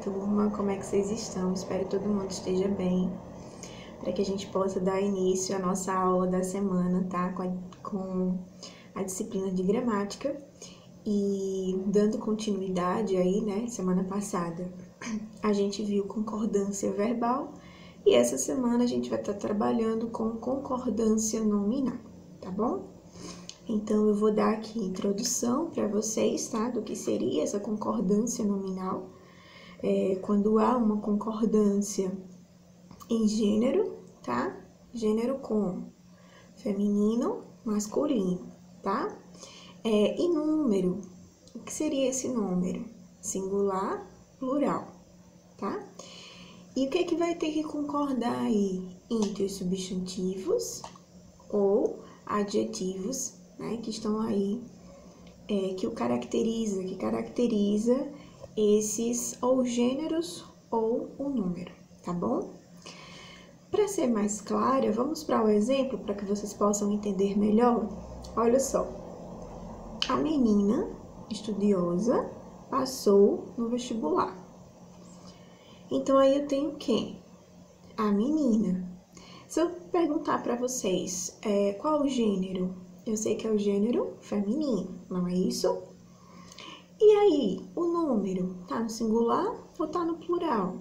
turma, como é que vocês estão? Espero que todo mundo esteja bem, para que a gente possa dar início à nossa aula da semana, tá? Com a disciplina de gramática e dando continuidade aí, né? Semana passada a gente viu concordância verbal e essa semana a gente vai estar trabalhando com concordância nominal, tá bom? Então, eu vou dar aqui introdução para vocês, tá? Do que seria essa concordância nominal. Quando há uma concordância em gênero, tá? Gênero como feminino, masculino, tá? E número, o que seria esse número? Singular, plural, tá? E o que é que vai ter que concordar aí entre os substantivos ou adjetivos, né? Que estão aí, que caracteriza esses ou gêneros ou o número, tá bom? Para ser mais clara, vamos para o exemplo para que vocês possam entender melhor. Olha só, a menina estudiosa passou no vestibular. Então, aí eu tenho quem? A menina. Se eu perguntar para vocês qual o gênero, eu sei que é o gênero feminino, não é isso? E aí, o número tá no singular ou tá no plural?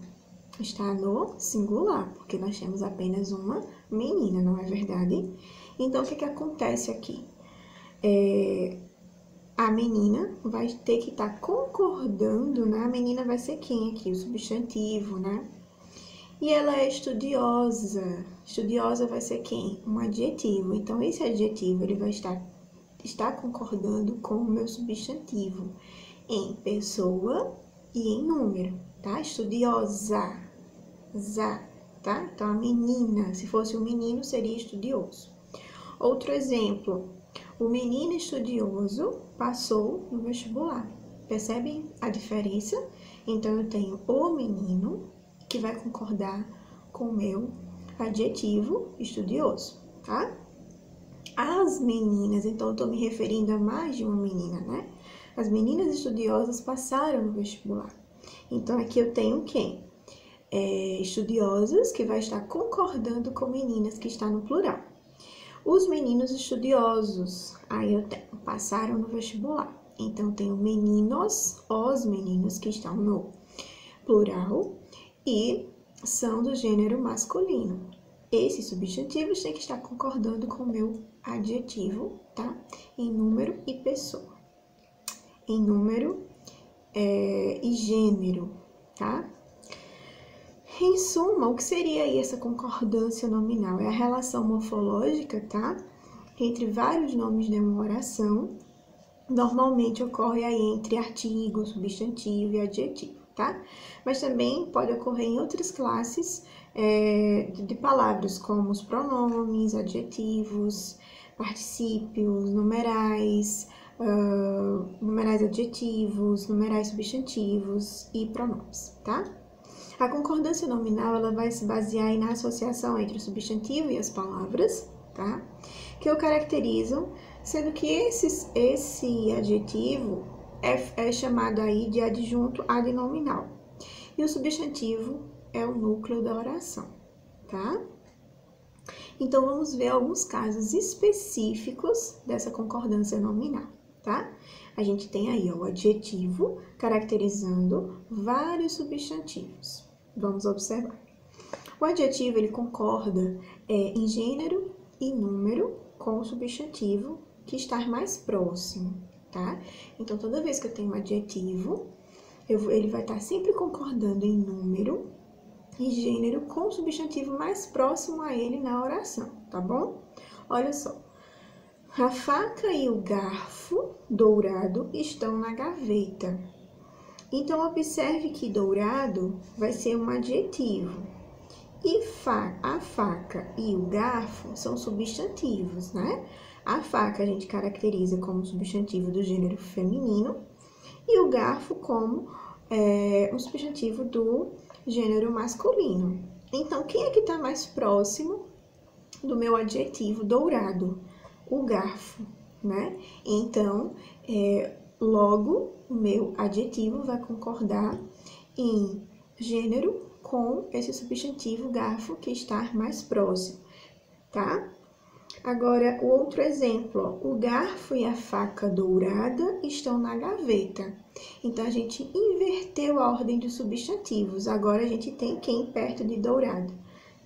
Está no singular, porque nós temos apenas uma menina, não é verdade? Então, o que acontece aqui? A menina vai ter que estar concordando, né? A menina vai ser quem aqui? O substantivo, né? E ela é estudiosa. Estudiosa vai ser quem? Um adjetivo. Então, esse adjetivo, ele vai estar concordando com o meu substantivo em pessoa e em número, tá? Estudiosa, tá? Então, a menina, se fosse um menino, seria estudioso. Outro exemplo, o menino estudioso passou no vestibular. Percebem a diferença? Então, eu tenho o menino, que vai concordar com o meu adjetivo estudioso, tá? As meninas, então eu tô me referindo a mais de uma menina, né? As meninas estudiosas passaram no vestibular. Então, aqui eu tenho quem? Estudiosas, que vai estar concordando com meninas, que está no plural. Os meninos estudiosos, aí eu tenho, passaram no vestibular. Então, eu tenho meninos, os meninos que estão no plural e são do gênero masculino. Esses substantivos têm que estar concordando com o meu adjetivo, tá? Em número e pessoa. Em número e gênero, tá? Em suma, o que seria aí essa concordância nominal? É a relação morfológica, tá? Entre vários nomes de uma oração. Normalmente ocorre aí entre artigo, substantivo e adjetivo, tá? Mas também pode ocorrer em outras classes de palavras, como os pronomes, adjetivos, particípios, numerais, numerais adjetivos, numerais substantivos e pronomes, tá? A concordância nominal, ela vai se basear aí na associação entre o substantivo e as palavras, tá? Que o caracterizam, sendo que esse adjetivo é chamado aí de adjunto adnominal. E o substantivo é o núcleo da oração, tá? Então, vamos ver alguns casos específicos dessa concordância nominal, tá? A gente tem aí o adjetivo caracterizando vários substantivos. Vamos observar. O adjetivo, ele concorda em gênero e número com o substantivo que está mais próximo, tá? Então, toda vez que eu tenho um adjetivo, ele vai estar sempre concordando em número e gênero com o substantivo mais próximo a ele na oração, tá bom? Olha só. A faca e o garfo dourado estão na gaveta. Então, observe que dourado vai ser um adjetivo. E a faca e o garfo são substantivos, né? A faca a gente caracteriza como substantivo do gênero feminino e o garfo como um substantivo do gênero masculino. Então, quem é que está mais próximo do meu adjetivo dourado? O garfo, né? Então, logo, o meu adjetivo vai concordar em gênero com esse substantivo garfo que está mais próximo, tá? Agora, o outro exemplo, ó, o garfo e a faca dourada estão na gaveta. Então, a gente inverteu a ordem dos substantivos. Agora, a gente tem quem perto de dourada?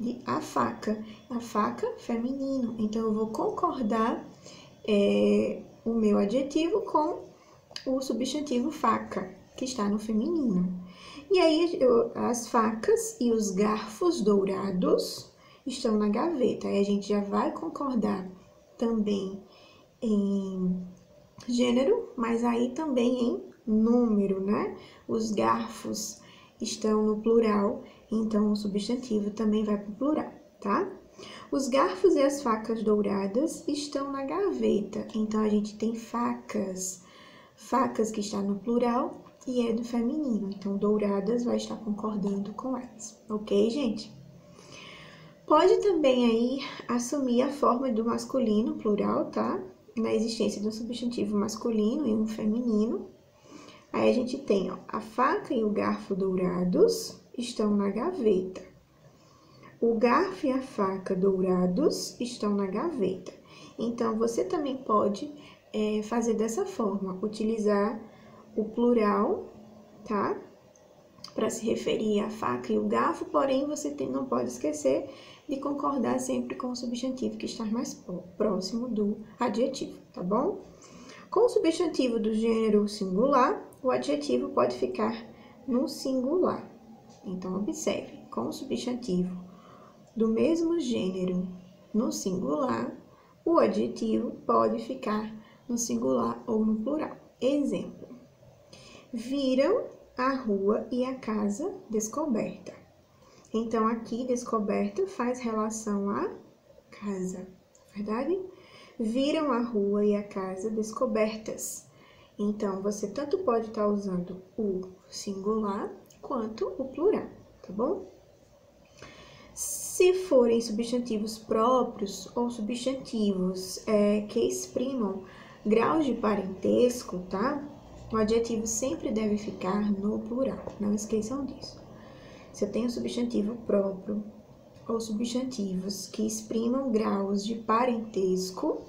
De a faca feminino. Então, eu vou concordar o meu adjetivo com o substantivo faca, que está no feminino. E aí, as facas e os garfos dourados estão na gaveta. Aí a gente já vai concordar também em gênero, mas aí também em número, né? Os garfos estão no plural, então o substantivo também vai para o plural, tá? Os garfos e as facas douradas estão na gaveta, então a gente tem facas que está no plural e é do feminino, então douradas vai estar concordando com elas, ok, gente? Pode também aí assumir a forma do masculino plural, tá? Na existência de um substantivo masculino e um feminino. Aí a gente tem, ó, a faca e o garfo dourados estão na gaveta. O garfo e a faca dourados estão na gaveta. Então, você também pode fazer dessa forma, utilizar o plural, tá? Para se referir à faca e o garfo, porém, você não pode esquecer de concordar sempre com o substantivo que está mais próximo do adjetivo, tá bom? Com o substantivo do gênero singular, o adjetivo pode ficar no singular. Então, observe, com o substantivo do mesmo gênero no singular, o adjetivo pode ficar no singular ou no plural. Exemplo: viram a rua e a casa descoberta. Então, aqui, descoberta faz relação à casa, verdade? Viram a rua e a casa descobertas. Então, você tanto pode estar usando o singular quanto o plural, tá bom? Se forem substantivos próprios ou substantivos que exprimam graus de parentesco, tá? O adjetivo sempre deve ficar no plural, não esqueçam disso. Se eu tenho substantivo próprio ou substantivos que exprimam graus de parentesco,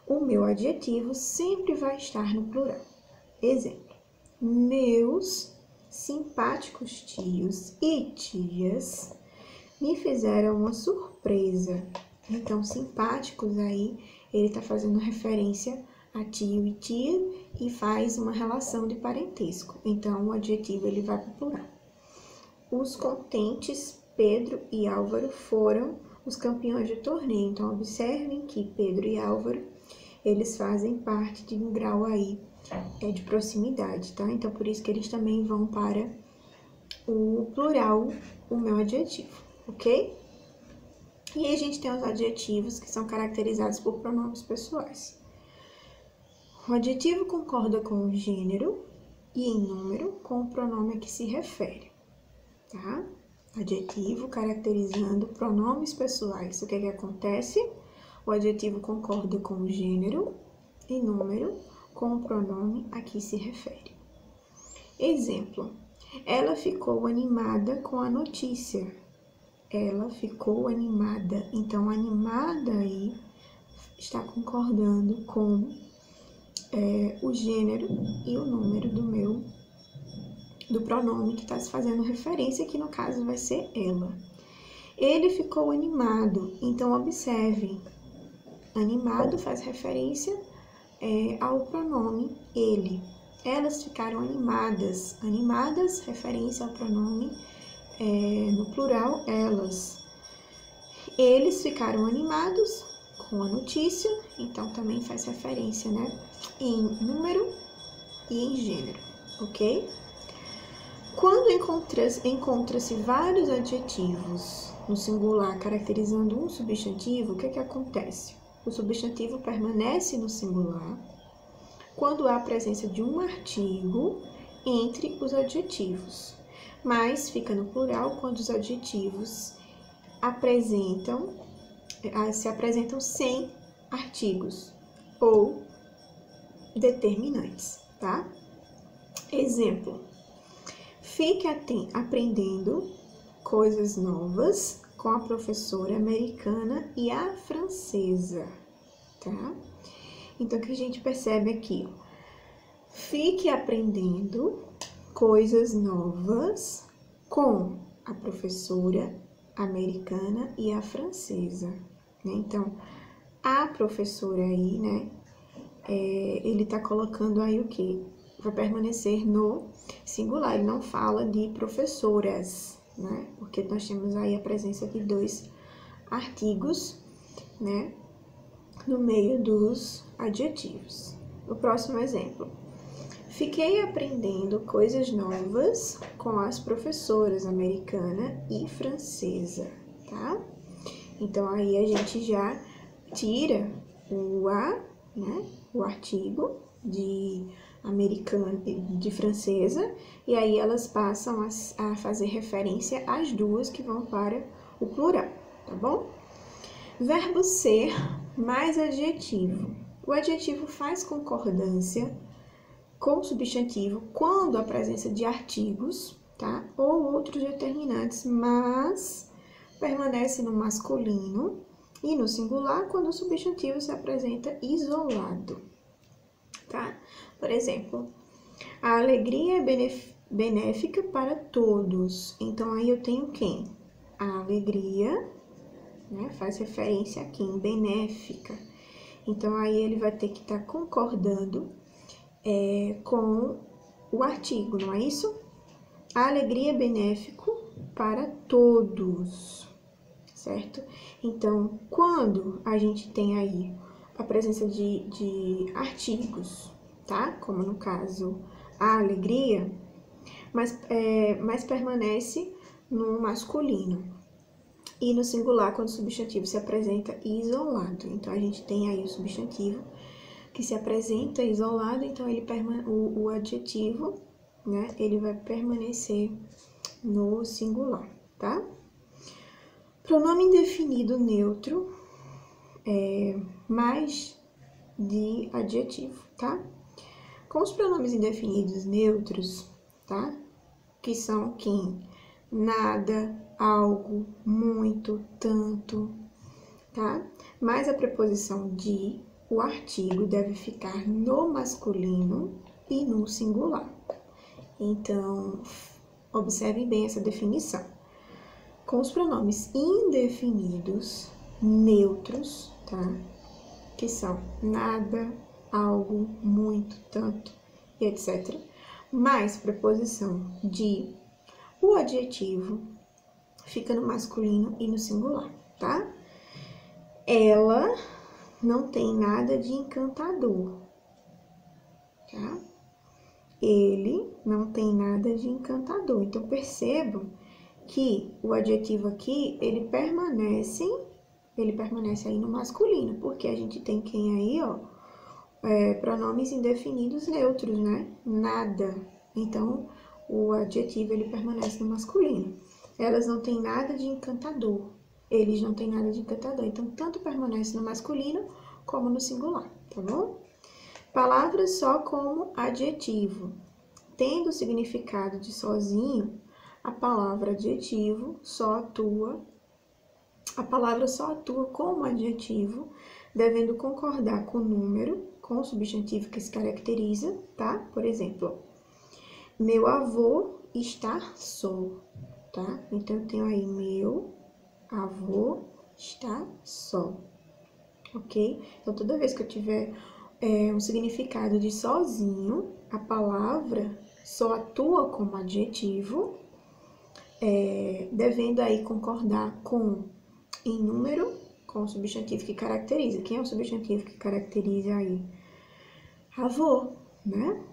o meu adjetivo sempre vai estar no plural. Exemplo: meus simpáticos tios e tias me fizeram uma surpresa. Então, simpáticos aí, ele tá fazendo referência a tio e tia e faz uma relação de parentesco. Então, o adjetivo ele vai para o plural. Os contentes Pedro e Álvaro foram os campeões do torneio. Então, observem que Pedro e Álvaro, eles fazem parte de um grau aí de proximidade, tá? Então, por isso que eles também vão para o plural, o meu adjetivo, ok? E aí a gente tem os adjetivos que são caracterizados por pronomes pessoais. O adjetivo concorda com o gênero e em número com o pronome a que se refere, tá? Adjetivo caracterizando pronomes pessoais. O que é que acontece? O adjetivo concorda com o gênero e número com o pronome a que se refere. Exemplo: ela ficou animada com a notícia. Ela ficou animada. Então, animada aí está concordando com o gênero e o número do pronome que está se fazendo referência, que no caso vai ser ela. Ele ficou animado. Então, observem, animado faz referência ao pronome ele. Elas ficaram animadas. Animadas, referência ao pronome no plural, elas. Eles ficaram animados com a notícia, então também faz referência, né, em número e em gênero, ok? Quando encontra-se vários adjetivos no singular caracterizando um substantivo, o que que acontece? O substantivo permanece no singular quando há a presença de um artigo entre os adjetivos, mas fica no plural quando os adjetivos se apresentam sem artigos ou determinantes, tá? Exemplo: Fique aprendendo coisas novas com a professora americana e a francesa, tá? Então, o que a gente percebe aqui, ó? Fique aprendendo coisas novas com a professora americana e a francesa, né? Então, a professora aí, né? Ele tá colocando aí o quê? Vai permanecer no singular, ele não fala de professoras, né? Porque nós temos aí a presença de dois artigos, né? No meio dos adjetivos. O próximo exemplo. Fiquei aprendendo coisas novas com as professoras americana e francesa, tá? Então, aí a gente já tira o a, né? O artigo de americana, de francesa, e aí elas passam a fazer referência às duas que vão para o plural, tá bom? Verbo ser mais adjetivo. O adjetivo faz concordância com o substantivo quando a presença de artigos, tá? Ou outros determinantes, mas permanece no masculino e no singular quando o substantivo se apresenta isolado, tá? Por exemplo, a alegria é benéfica para todos. Então, aí eu tenho quem? A alegria, né? Faz referência a quem? Benéfica. Então, aí ele vai ter que estar concordando com o artigo, não é isso? A alegria é benéfico para todos, certo? Então, quando a gente tem aí a presença de artigos, tá? Como no caso, a alegria, mas permanece no masculino. E no singular, quando o substantivo se apresenta isolado. Então, a gente tem aí o substantivo que se apresenta isolado, então o adjetivo, né, ele vai permanecer no singular, tá? Pronome indefinido neutro mais de adjetivo, tá? Com os pronomes indefinidos neutros, tá? Que são quem? Nada, algo, muito, tanto, tá? Mais a preposição de, o artigo deve ficar no masculino e no singular. Então, observem bem essa definição. Com os pronomes indefinidos neutros, tá? Que são nada, algo, muito, tanto e etc. Mais preposição de, o adjetivo fica no masculino e no singular, tá? Ela não tem nada de encantador, tá? Ele não tem nada de encantador. Então, percebam que o adjetivo aqui, ele permanece aí no masculino, porque a gente tem quem aí, ó, pronomes indefinidos neutros, né? Nada. Então, o adjetivo, ele permanece no masculino. Elas não têm nada de encantador. Eles não têm nada de encantador. Então, tanto permanece no masculino como no singular, tá bom? Palavras só como adjetivo. Tendo o significado de sozinho, a palavra adjetivo só atua, a palavra só atua como adjetivo, devendo concordar com o número, com o substantivo que se caracteriza, tá? Por exemplo, meu avô está só, tá? Então, eu tenho aí meu avô está só, ok? Então, toda vez que eu tiver um significado de sozinho, a palavra só atua como adjetivo, devendo aí concordar com em número, com o substantivo que caracteriza. Quem é o substantivo que caracteriza aí? Avô, né?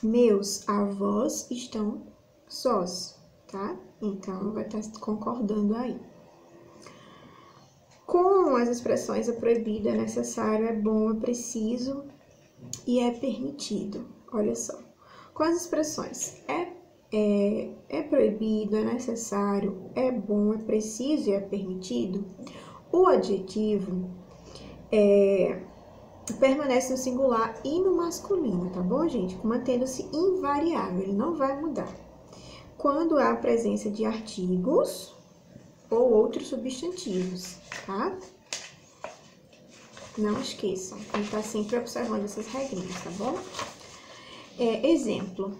Meus avós estão sós, tá? Então, vai estar concordando aí. Com as expressões é proibido, é necessário, é bom, é preciso e é permitido. Olha só. Com as expressões é proibido, é necessário, é bom, é preciso e é permitido, o adjetivo permanece no singular e no masculino, tá bom, gente? Mantendo-se invariável, ele não vai mudar. quando há presença de artigos ou outros substantivos, tá? Não esqueçam, tem que estar sempre observando essas regrinhas, tá bom? Exemplo,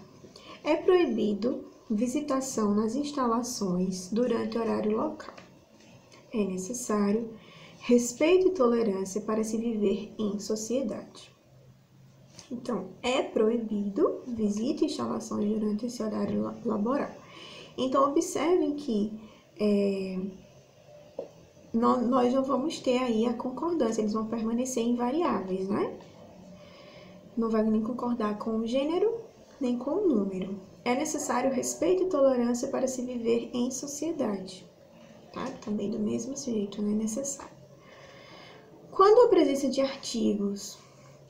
é proibido visitação nas instalações durante horário local. É necessário respeito e tolerância para se viver em sociedade. Então, é proibido visita instalações durante esse horário laboral. Então, observem que nós não vamos ter aí a concordância, eles vão permanecer invariáveis, né? Não vai nem concordar com o gênero, nem com o número. É necessário respeito e tolerância para se viver em sociedade, tá? Também do mesmo jeito, não é necessário. Quando a presença de artigos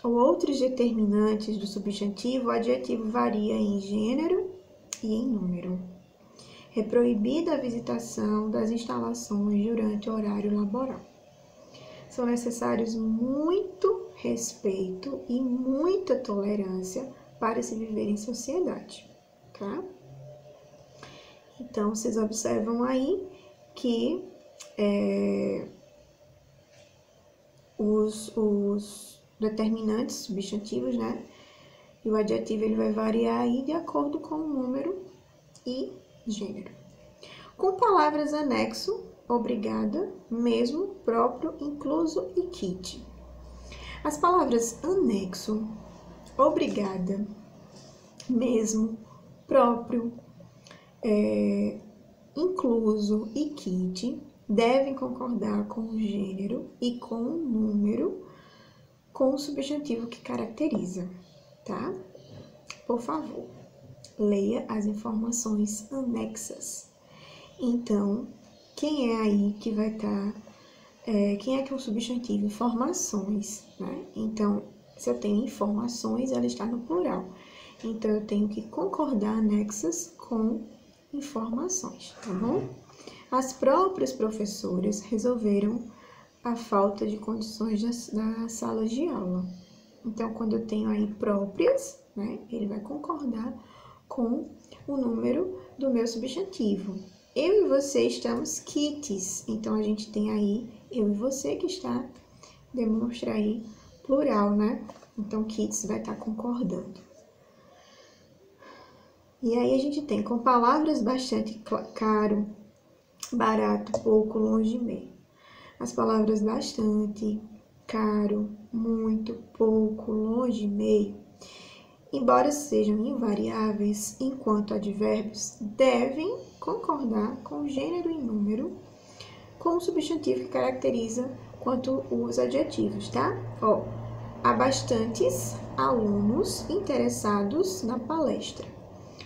ou outros determinantes do substantivo, o adjetivo varia em gênero e em número. É proibida a visitação das instalações durante o horário laboral. São necessários muito respeito e muita tolerância para se viver em sociedade, tá? Então, vocês observam aí que os determinantes substantivos, né? E o adjetivo ele vai variar aí de acordo com o número e gênero. Com palavras anexo, obrigada, mesmo, próprio, incluso e kit. As palavras anexo, obrigada, mesmo, próprio, incluso e kit devem concordar com o gênero e com o número, com o substantivo que caracteriza, tá? Por favor, leia as informações anexas. Então, quem é aí que vai estar... quem é que é o substantivo? Informações, né? Então, se eu tenho informações, ela está no plural. Então, eu tenho que concordar anexas com informações, tá bom? As próprias professoras resolveram a falta de condições das salas de aula. Então, quando eu tenho aí próprias, né, ele vai concordar com o número do meu substantivo. Eu e você estamos kits, então a gente tem aí eu e você que está, demonstra aí plural, né? Então, kits vai estar concordando. E aí a gente tem com palavras bastante caro, barato, pouco, longe e meio. As palavras bastante, caro, muito, pouco, longe e meio, embora sejam invariáveis enquanto advérbios, devem concordar com gênero e número, com o substantivo que caracteriza quanto os adjetivos, tá? Ó, há bastantes alunos interessados na palestra.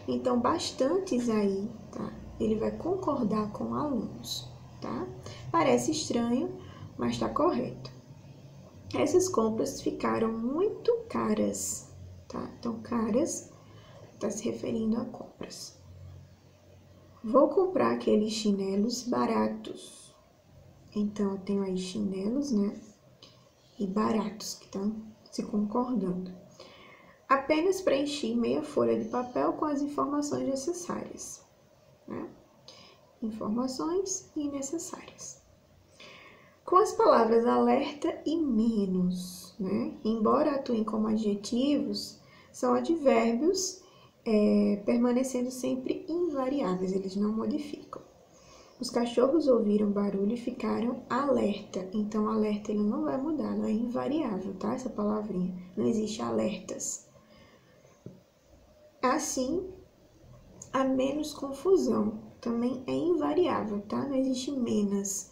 Então, bastantes aí, tá? Ele vai concordar com alunos, tá? Parece estranho, mas tá correto. Essas compras ficaram muito caras, tá? Então, caras tá se referindo a compras. Vou comprar aqueles chinelos baratos. Então, eu tenho aí chinelos, né? E baratos, que estão se concordando. Apenas preenchi meia folha de papel com as informações necessárias, né? Informações necessárias. Com as palavras alerta e menos, né? Embora atuem como adjetivos, são advérbios permanecendo sempre invariáveis, eles não modificam. Os cachorros ouviram barulho e ficaram alerta. Então, alerta ele não vai mudar, não é invariável, tá? Essa palavrinha. Não existe alertas. Assim, há menos confusão. Também é invariável, tá? Não existe menos,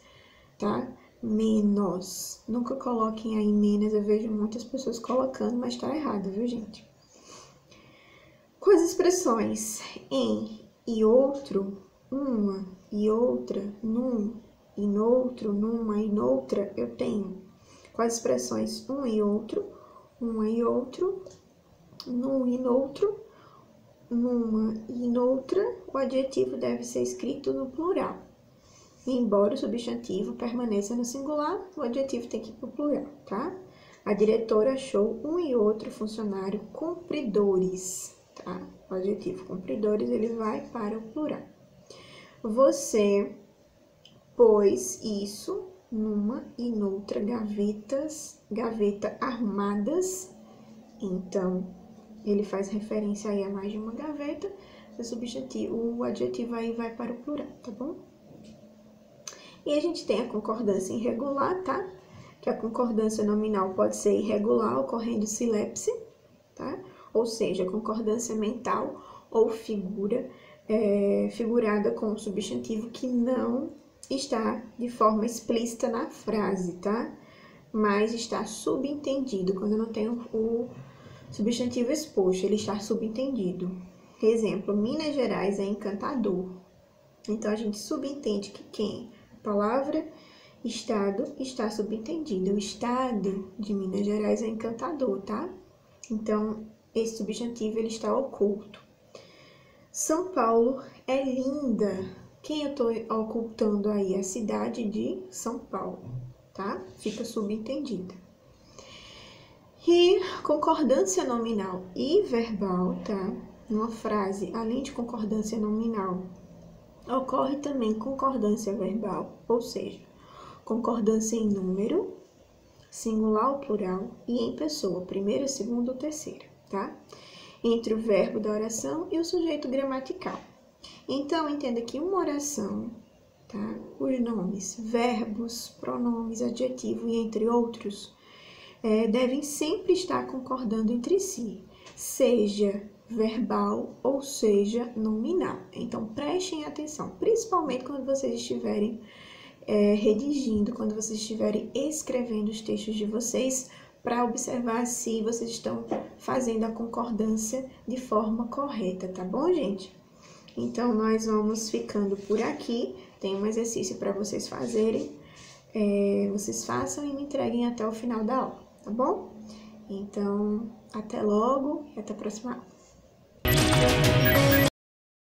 tá? Menos. Nunca coloquem aí menos. Eu vejo muitas pessoas colocando, mas tá errado, viu, gente? Com as expressões em e outro, uma e outra, num e noutro, numa e noutra, eu tenho com as expressões um e outro, uma e outro, num e noutro, numa e noutra, o adjetivo deve ser escrito no plural. Embora o substantivo permaneça no singular, o adjetivo tem que ir para o plural, tá? A diretora achou um e outro funcionário cumpridores, tá? O adjetivo cumpridores, ele vai para o plural. Você pôs isso numa e noutra gaveta arrumadas. Então, ele faz referência aí a mais de uma gaveta. O adjetivo aí vai para o plural, tá bom? E a gente tem a concordância irregular, tá? Que a concordância nominal pode ser irregular, ocorrendo silepse, tá? Ou seja, concordância mental ou figurada com o substantivo que não está de forma explícita na frase, tá? Mas está subentendido, quando não tem o substantivo exposto, ele está subentendido. Exemplo, Minas Gerais é encantador. Então, a gente subentende que quem? Palavra, estado, está subentendido. O estado de Minas Gerais é encantador, tá? Então, esse substantivo, ele está oculto. São Paulo é linda. Quem eu estou ocultando aí? A cidade de São Paulo, tá? Fica subentendida. E concordância nominal e verbal, tá? Numa frase, além de concordância nominal, ocorre também concordância verbal, ou seja, concordância em número, singular ou plural, e em pessoa, primeira, segunda ou terceira, tá? Entre o verbo da oração e o sujeito gramatical. Então, entenda que uma oração, tá? Os nomes, verbos, pronomes, adjetivo e entre outros, devem sempre estar concordando entre si, seja verbal ou seja nominal. Então, prestem atenção, principalmente quando vocês estiverem redigindo, quando vocês estiverem escrevendo os textos de vocês, para observar se vocês estão fazendo a concordância de forma correta, tá bom, gente? Então, nós vamos ficando por aqui. Tem um exercício para vocês fazerem. Vocês façam e me entreguem até o final da aula, tá bom? Então, até logo e até a próxima aula.